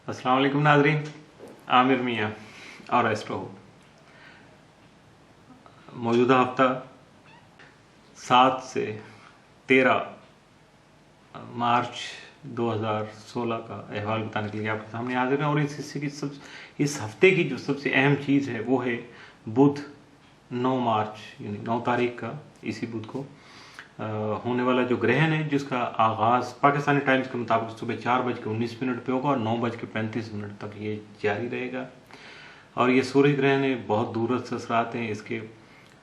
अस्सलाम वालेकुम नाज़रीन, आमिर मियाँ और एस्ट्रो। मौजूदा हफ्ता 7 से 13 मार्च 2016 का अहवाल बताने के लिए आपके सामने हाजिर हैं। और इस हफ्ते की जो सबसे अहम चीज़ है वो है बुध 9 मार्च यानी 9 तारीख का, इसी बुध को होने वाला जो ग्रहण है, जिसका आगाज़ पाकिस्तानी टाइम्स के मुताबिक सुबह 4:19 पे होगा और 9:35 तक ये जारी रहेगा। और ये सूर्य ग्रहण है, बहुत दूरस्थ असरात हैं इसके,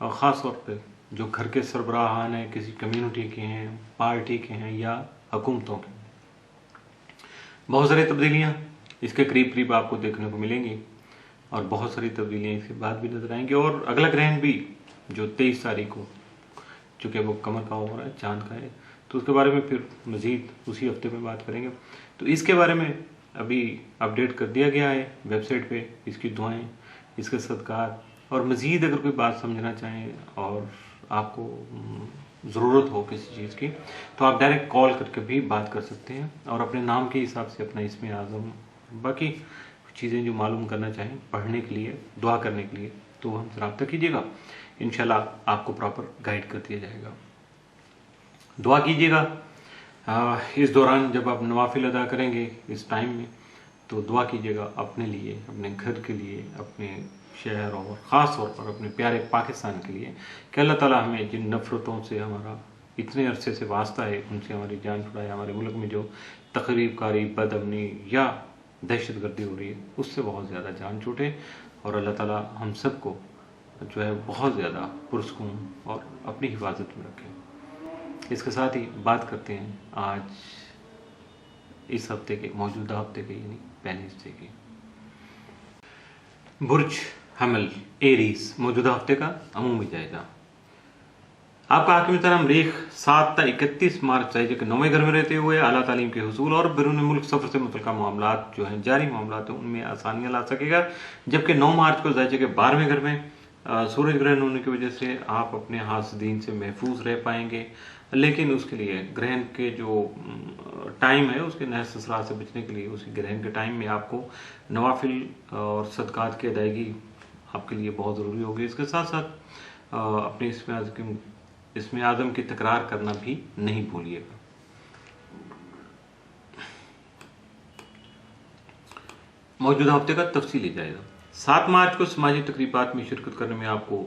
और ख़ास तौर पे जो घर के सरबराहान हैं, किसी कम्युनिटी के हैं, पार्टी के हैं या हुकूमतों के, बहुत सारी तब्दीलियाँ इसके करीब करीब आपको देखने को मिलेंगी और बहुत सारी तब्दीलियाँ इसके बाद भी नजर आएंगी। और अगला ग्रहण भी जो 23 तारीख को, चूँकि वो कमर का हो रहा है, चांद का है, तो उसके बारे में फिर मज़ीद उसी हफ्ते में बात करेंगे। तो इसके बारे में अभी अपडेट कर दिया गया है वेबसाइट पे, इसकी दुआएं, इसके सदकार, और मज़ीद अगर कोई बात समझना चाहें और आपको ज़रूरत हो किसी चीज़ की, तो आप डायरेक्ट कॉल करके भी बात कर सकते हैं और अपने नाम के हिसाब से अपना इसमें आज़म, बाकी चीज़ें जो मालूम करना चाहें, पढ़ने के लिए, दुआ करने के लिए, तो हमसे रब्ता कीजिएगा। इंशाल्लाह आपको प्रॉपर गाइड कर दिया जाएगा। दुआ कीजिएगा इस दौरान जब आप नवाफिल अदा करेंगे इस टाइम में, तो दुआ कीजिएगा अपने लिए, अपने घर के लिए, अपने शहर और ख़ास तौर पर अपने प्यारे पाकिस्तान के लिए, कि अल्लाह ताला हमें जिन नफ़रतों से हमारा इतने अरसे से वास्ता है, उनसे हमारी जान छुड़ाए। हमारे मुल्क में जो तखरीबकारी, बदअमनी या दहशत गर्दी हो रही है, उससे बहुत ज़्यादा जान छूटे और अल्लाह ताला हम सबको जो है बहुत ज़्यादा पुरस्कून और अपनी हिफाजत में रखें। इसके साथ ही बात करते हैं आज इस हफ्ते के, मौजूदा हफ्ते के यानी पहले हिस्से की। बुर्ज हमल एरीज मौजूदा हफ्ते का अमूमी जायजा। आपका हाकिम तरह मरीख 7 ता 31 मार्च जायजे के 9वें घर में रहते हुए आला तालीम के हुसूल और बैरून मुल्क सफ़र से मुतल्लिक़ मामलात जो हैं, जारी मामलात हैं, उनमें आसानियाँ ला सकेगा। जबकि 9 मार्च को जायजे के 12वें घर में सूरज ग्रहण होने की वजह से आप अपने हासदीन से महफूज रह पाएंगे, लेकिन उसके लिए ग्रहण के जो टाइम है, उसके नहस असरात से बचने के लिए उसी ग्रहण के टाइम में आपको नवाफिल और सदक़ात की अदायगी आपके लिए बहुत ज़रूरी होगी। इसके साथ साथ अपने इसमें आज़म की तकरार करना भी नहीं भूलिएगा। मौजूदा हफ्ते का तफसीली जायजा। 7 मार्च को समाजी तकरीबात में शिरकत करने में आपको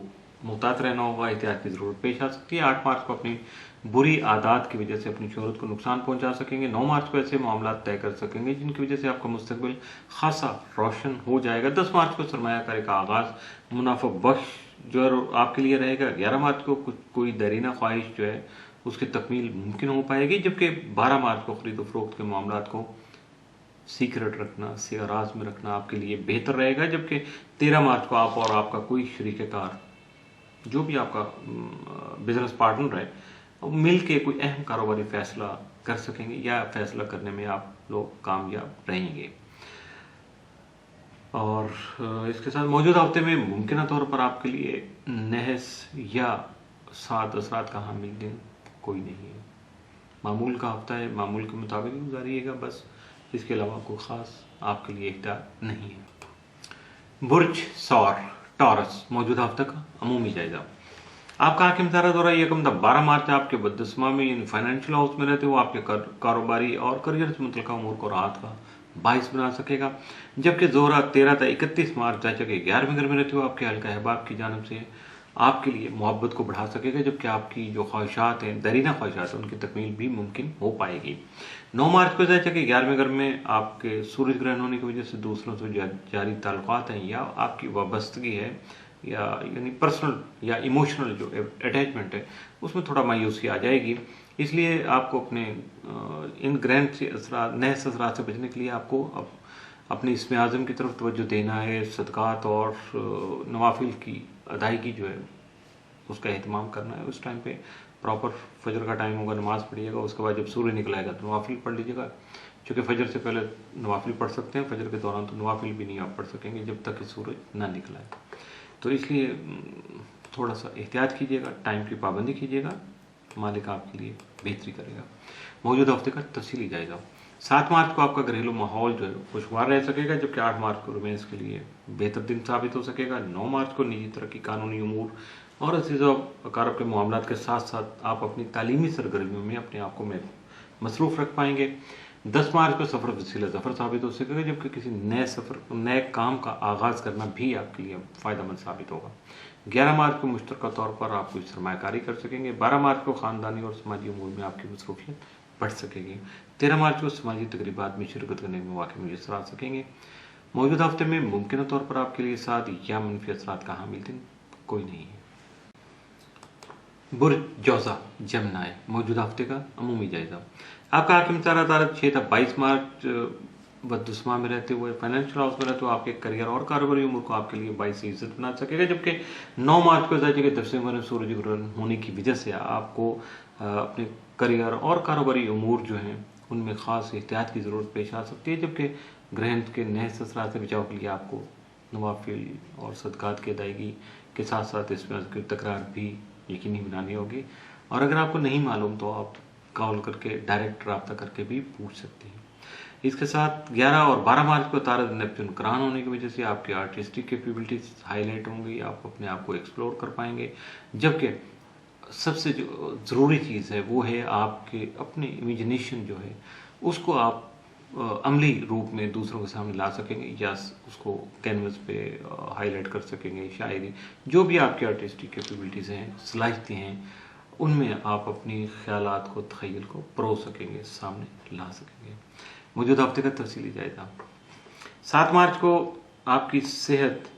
मुहतात रहना होगा, एहतियात की ज़रूरत पेश आ सकती है। 8 मार्च को अपनी बुरी आदत की वजह से अपनी शोहरत को नुकसान पहुंचा सकेंगे। 9 मार्च को ऐसे मामला तय कर सकेंगे जिनकी वजह से आपका मुस्तकबिल खासा रोशन हो जाएगा। 10 मार्च को सरमायाकारी का आगाज़ मुनाफा बख्श जो आपके लिए रहेगा। 11 मार्च को कोई दरीना ख्वाहिश जो है उसकी तकमील मुमकिन हो पाएगी। जबकि 12 मार्च को खरीद फरोख्त के मामला को सीक्रेट रखना, सिराज में रखना आपके लिए बेहतर रहेगा। जबकि 13 मार्च को आप और आपका कोई शरीक कार, जो भी आपका बिजनेस पार्टनर है, मिल के कोई अहम कारोबारी फैसला कर सकेंगे या फैसला करने में आप लोग कामयाब रहेंगे। और इसके साथ मौजूदा हफ्ते में मुमकिन तौर पर आपके लिए नहस या सात असरात का हामिल दिन कोई नहीं है। मामूल का हफ्ता है, मामूल के मुताबिक ही गुजारिएगा बस, इसके अलावा कोई ख़ास आपके लिए इख्तियार नहीं है। बुर्ज सौर टॉरस मौजूदा हफ्ते का अमूमी जायजा। आपका हाकिम तारा दौरा यकम 12 मार्च आपके बददस्मा में यानी फाइनेंशियल हाउस में रहते हो आपके कारोबारी और करियर से मुतल्लिक़ उमूर को राहत का बाइस बना सकेगा। जबकि जोहरा 13 ता 31 मार्च जायजा के 11वें घर में रहते हो आपके हल्का अहबाब की जानब से आपके लिए मोहब्बत को बढ़ा सकेगा। जबकि आपकी जो ख्वाहिशात हैं, दरीना ख्वाहिशात हैं, उनकी तकमील भी मुमकिन हो पाएगी। 9 मार्च को जायजा के 11वें घर में आपके सूरज ग्रहण होने की वजह से दूसरों से जारी ताल्लुकात हैं या आपकी वाबस्तगी है या यानी पर्सनल या इमोशनल जो अटैचमेंट है, उसमें थोड़ा मायूसी आ जाएगी। इसलिए आपको अपने इन ग्रहण से असरात, नहस असरात से बचने के लिए आपको अपने इसमें आज़म की तरफ तवज्जो देना है। सदक़ात और नवाफिल की अदायगी जो है उसका एहतमाम करना है। उस टाइम पे प्रॉपर फजर का टाइम होगा, नमाज़ पढ़िएगा। उसके बाद जब सूर्य निकल आएगा तो नवाफिल पढ़ लीजिएगा। चूँकि फजर से पहले नवाफिल पढ़ सकते हैं, फजर के दौरान तो नवाफिल भी नहीं आप पढ़ सकेंगे जब तक कि सूरज ना निकला है। तो इसलिए थोड़ा सा एहतियात कीजिएगा, टाइम की पाबंदी कीजिएगा, मालिक आपके लिए बेहतरी करेगा। मौजूदा हफ्ते का तफसीली जायजा। 7 मार्च को आपका घरेलू माहौल जो है खुशगवार रह सकेगा, जबकि 8 मार्च को रोमांस के लिए बेहतर दिन साबित हो सकेगा। 9 मार्च को निजी तरक्की, कानूनी उमूर और अज़ीज़ अकारब के मामलात के साथ साथ आप अपनी तालीमी सरगर्मियों में अपने आप को मसरूफ़ रख पाएंगे। 10 मार्च को सफ़र वसीला ज़फ़र साबित हो सकेगा, जबकि किसी नए काम का आगाज़ करना भी आपके लिए फ़ायदेमंद साबित होगा। 11 मार्च को मुश्तरका तौर पर आप कोई सरमायाकारी कर सकेंगे। 12 मार्च को ख़ानदानी और समाजी उमूर में आपकी मसरूफियत बढ़ सकेगी। 13 मार्च को समाजी तकरीबात में शिरकत करने के मौके मुयसर आ सकेंगे। मौजूदा हफ्ते में मुमकिन तौर पर आपके लिए साथ या मनफी असरात का हामिल दिन कोई नहीं है। बुर्ज जौज़ा जमनाए मौजूदा हफ्ते का अमूमी जायजा। आपका हाकिम तारा तारक 6 था 22 मार्च बददुस्मा में रहते हुए फाइनेंशियल हाउस में रहते हुए आपके करियर और कारोबारी उम्र को आपके लिए बाईस इज्जत बना सकेगा, जबकि 9 मार्च को जैसे कि दफसे में सूरज ग्रहण होने की वजह से आपको अपने करियर और कारोबारी उमूर जो हैं उनमें ख़ास एहतियात की ज़रूरत पेश आ सकती है, जबकि ग्रहण के नहस असरात से बचाव के लिए आपको नवाफिल और सदक़ात की अदायगी के साथ साथ इसमें तकरार भी यकीनी बनानी होगी। और अगर आपको नहीं मालूम तो आप कॉल करके डायरेक्ट रब्ता करके भी पूछ सकते हैं। इसके साथ 11 और 12 मार्च को तारा नेपच्यून करान होने की वजह से आपकी आर्टिस्टिक कैपेबिलिटीज हाईलाइट होंगी, आप अपने आप को एक्सप्लोर कर पाएंगे, जबकि सबसे जो ज़रूरी चीज़ है वो है आपके अपने इमेजिनेशन जो है उसको आप अमली रूप में दूसरों के सामने ला सकेंगे या उसको कैनवस पे हाईलाइट कर सकेंगे। शायरी जो भी आपकी आर्टिस्टिक कैपेबिलिटीज़ हैं, सलाहियतें हैं, उनमें आप अपनी ख्यालात को, तख़य्युल को परो सकेंगे, सामने ला सकेंगे। मौजूदा हफ्ते का तफसीली जायजा। 7 मार्च को आपकी सेहत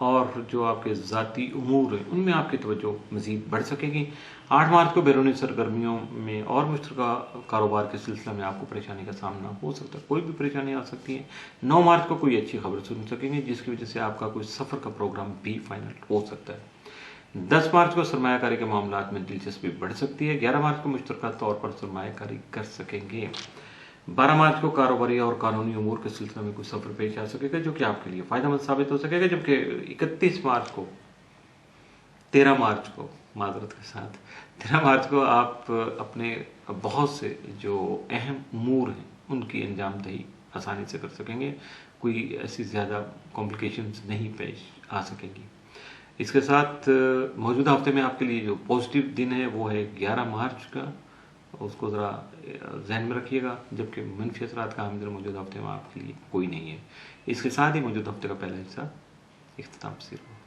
और जो आपके ज़ाती उमूर हैं उनमें आपकी तवज्जो मज़ीद बढ़ सकेगी। 8 मार्च को बैरूनी सरगर्मियों में और मुश्तरका कारोबार के सिलसिले में आपको परेशानी का सामना हो सकता है, कोई भी परेशानी आ सकती है। 9 मार्च को कोई अच्छी खबर सुन सकेंगे जिसकी वजह से आपका कोई सफ़र का प्रोग्राम भी फाइनल हो सकता है। 10 मार्च को सरमायाकारी के मामलात में दिलचस्पी बढ़ सकती है। 11 मार्च को मुश्तरका तौर पर सरमायाकारी कर सकेंगे। 12 मार्च को कारोबारी और कानूनी उमूर के सिलसिले में कुछ सफ़र पेश आ सकेगा जो कि आपके लिए फ़ायदेमंद साबित हो सकेगा, जबकि 13 मार्च को माजरत के साथ 13 मार्च को आप अपने बहुत से जो अहम उमूर हैं उनकी अंजाम दही आसानी से कर सकेंगे, कोई ऐसी ज़्यादा कॉम्प्लिकेशंस नहीं पेश आ सकेंगी। इसके साथ मौजूदा हफ्ते में आपके लिए जो पॉजिटिव दिन है वो है 11 मार्च का, उसको ज़रा जहन में रखिएगा, जबकि मनफी असरात का हामिल मौजूदा हफ्ते में आपके लिए कोई नहीं है। इसके साथ ही मौजूदा हफ्ते का पहला हिस्सा इख्तिताम पसीर हुआ।